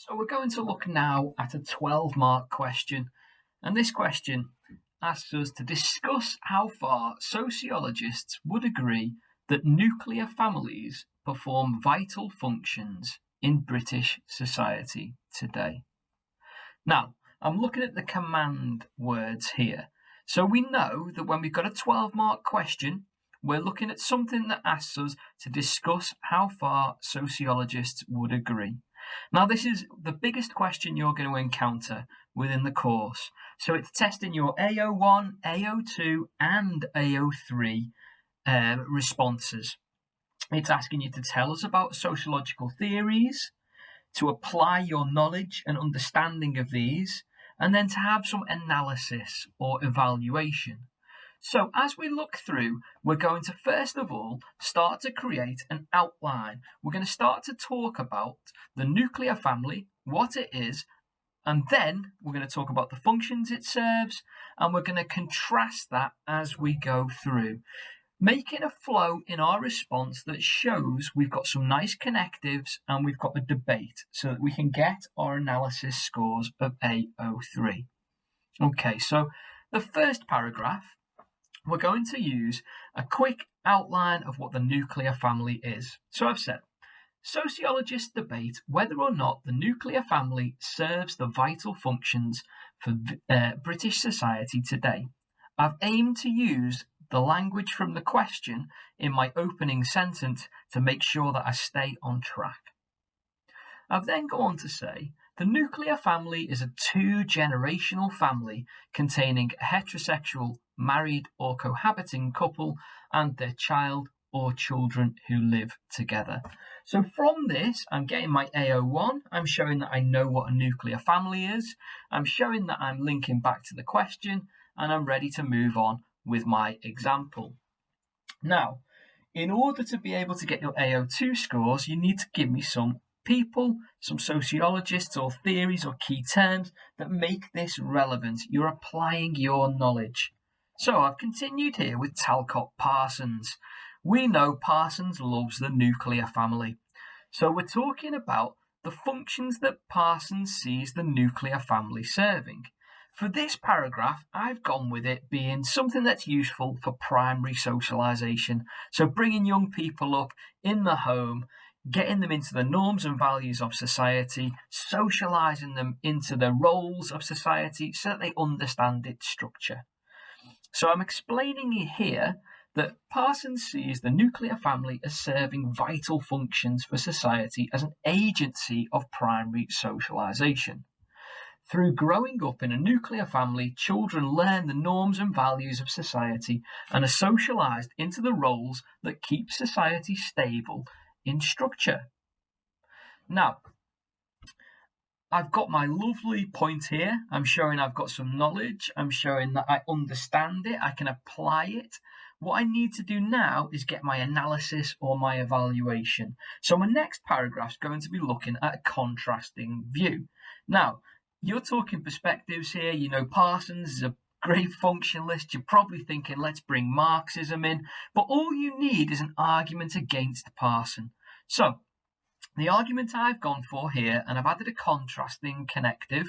So we're going to look now at a 12-mark question, and this question asks us to discuss how far sociologists would agree that nuclear families perform vital functions in British society today. Now, I'm looking at the command words here. So we know that when we've got a 12-mark question, we're looking at something that asks us to discuss how far sociologists would agree. Now, this is the biggest question you're going to encounter within the course. So it's testing your AO1, AO2, and AO3 responses. It's asking you to tell us about sociological theories, to apply your knowledge and understanding of these, and then to have some analysis or evaluation. So as we look through, we're going to first of all start to create an outline. We're going to start to talk about the nuclear family, what it is, and then we're going to talk about the functions it serves, and we're going to contrast that as we go through, making a flow in our response that shows we've got some nice connectives and we've got a debate so that we can get our analysis scores of AO3. Okay, so the first paragraph, we're going to use a quick outline of what the nuclear family is. So I've said, sociologists debate whether or not the nuclear family serves the vital functions for British society today. I've aimed to use the language from the question in my opening sentence to make sure that I stay on track. I've then gone on to say, the nuclear family is a two-generational family containing a heterosexual, married or cohabiting couple and their child or children who live together. So from this, I'm getting my AO1. I'm showing that I know what a nuclear family is. I'm showing that I'm linking back to the question, and I'm ready to move on with my example. Now, in order to be able to get your AO2 scores, you need to give me some people, some sociologists or theories or key terms that make this relevant. You're applying your knowledge. So I've continued here with Talcott Parsons. We know Parsons loves the nuclear family. So we're talking about the functions that Parsons sees the nuclear family serving. For this paragraph, I've gone with it being something that's useful for primary socialization. So bringing young people up in the home, getting them into the norms and values of society, socializing them into the roles of society so that they understand its structure. So I'm explaining here that Parsons sees the nuclear family as serving vital functions for society as an agency of primary socialization. Through growing up in a nuclear family, children learn the norms and values of society and are socialized into the roles that keep society stable in structure. Now, I've got my lovely point here. I'm showing I've got some knowledge. I'm showing that I understand it. I can apply it. What I need to do now is get my analysis or my evaluation. So my next paragraph is going to be looking at a contrasting view. Now, you're talking perspectives here. You know, Parsons is a great functionalist. You're probably thinking, let's bring Marxism in. But all you need is an argument against Parsons. So the argument I've gone for here, and I've added a contrasting connective.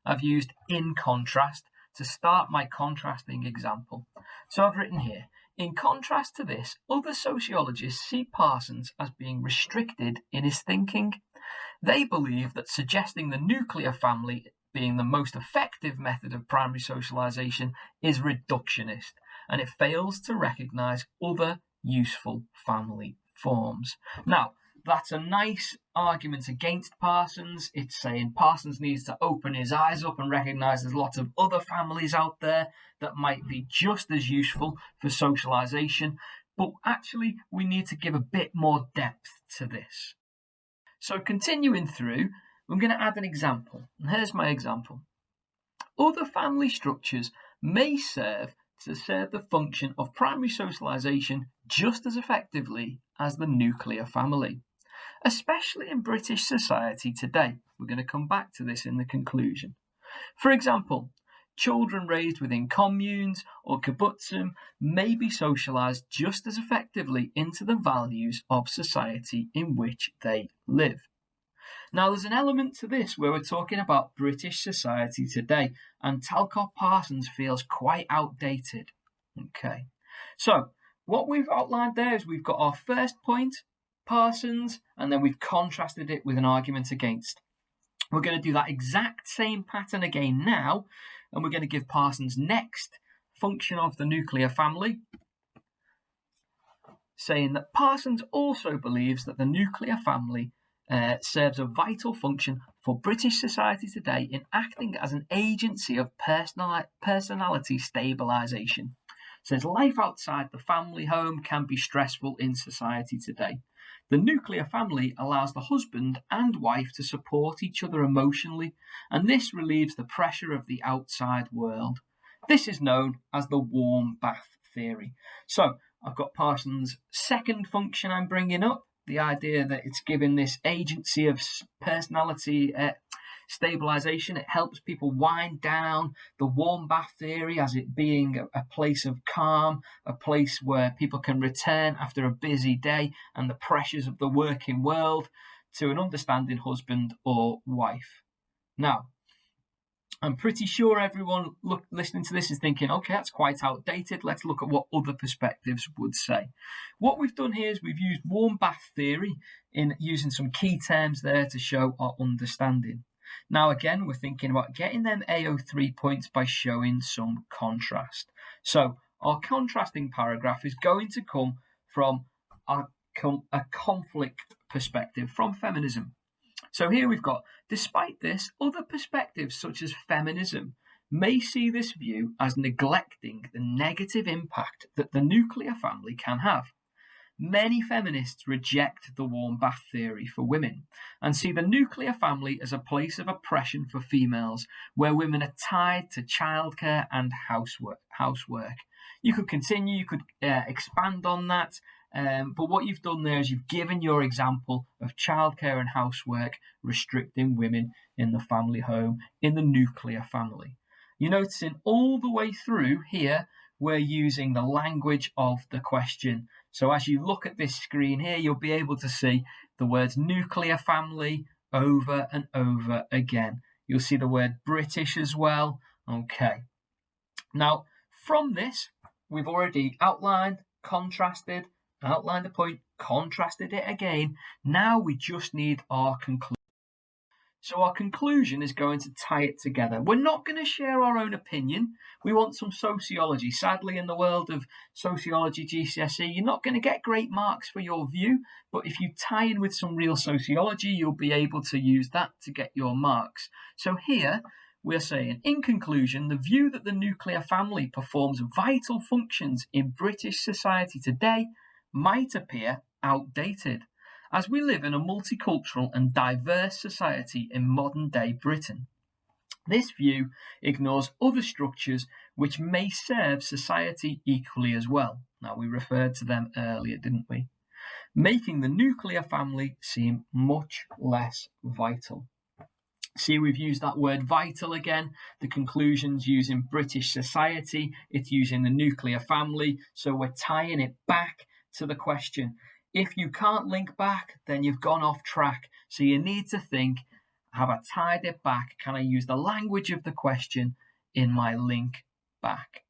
I've used in contrast to start my contrasting example. So I've written here, in contrast to this, other sociologists see Parsons as being restricted in his thinking. They believe that suggesting the nuclear family being the most effective method of primary socialization is reductionist, and it fails to recognize other useful family forms. Now, that's a nice argument against Parsons. It's saying Parsons needs to open his eyes up and recognize there's lots of other families out there that might be just as useful for socialization, but actually we need to give a bit more depth to this. So continuing through, I'm going to add an example, and here's my example. Other family structures may serve the function of primary socialization just as effectively as the nuclear family, especially in British society today. We're going to come back to this in the conclusion. For example, children raised within communes or kibbutzim may be socialized just as effectively into the values of society in which they live. Now, there's an element to this where we're talking about British society today, and Talcott Parsons feels quite outdated. Okay, so what we've outlined there is we've got our first point, Parsons, and then we've contrasted it with an argument against. We're going to do that exact same pattern again now, and we're going to give Parsons' next function of the nuclear family, saying that Parsons also believes that the nuclear family serves a vital function for British society today in acting as an agency of personality stabilization. Says life outside the family home can be stressful in society today. The nuclear family allows the husband and wife to support each other emotionally, and this relieves the pressure of the outside world. This is known as the warm bath theory. So I've got Parsons' second function I'm bringing up, the idea that it's given this agency of personality stabilization. It helps people wind down. The warm bath theory as it being a place of calm, a place where people can return after a busy day and the pressures of the working world to an understanding husband or wife. Now, I'm pretty sure everyone listening to this is thinking, okay, that's quite outdated. Let's look at what other perspectives would say. What we've done here is we've used warm bath theory in using some key terms there to show our understanding. Now, again, we're thinking about getting them AO3 points by showing some contrast. So our contrasting paragraph is going to come from a conflict perspective, from feminism. So here we've got, despite this, other perspectives such as feminism may see this view as neglecting the negative impact that the nuclear family can have. Many feminists reject the warm bath theory for women and see the nuclear family as a place of oppression for females, where women are tied to childcare and housework. You could continue, you could expand on that, but what you've done there is you've given your example of childcare and housework restricting women in the family home, in the nuclear family. You're noticing all the way through here, we're using the language of the question. So as you look at this screen here, you'll be able to see the words nuclear family over and over again. You'll see the word British as well. Okay. Now, from this, we've already outlined, contrasted, outlined a point, contrasted it again. Now we just need our conclusion. So our conclusion is going to tie it together. We're not going to share our own opinion. We want some sociology. Sadly, in the world of sociology GCSE, you're not going to get great marks for your view, but if you tie in with some real sociology, you'll be able to use that to get your marks. So here, we're saying, in conclusion, the view that the nuclear family performs vital functions in British society today might appear outdated, as we live in a multicultural and diverse society in modern-day Britain. This view ignores other structures which may serve society equally as well. Now, we referred to them earlier, didn't we? Making the nuclear family seem much less vital. See, we've used that word vital again. The conclusion's using British society. It's using the nuclear family. So we're tying it back to the question. If you can't link back, then you've gone off track. So you need to think, have I tied it back? Can I use the language of the question in my link back?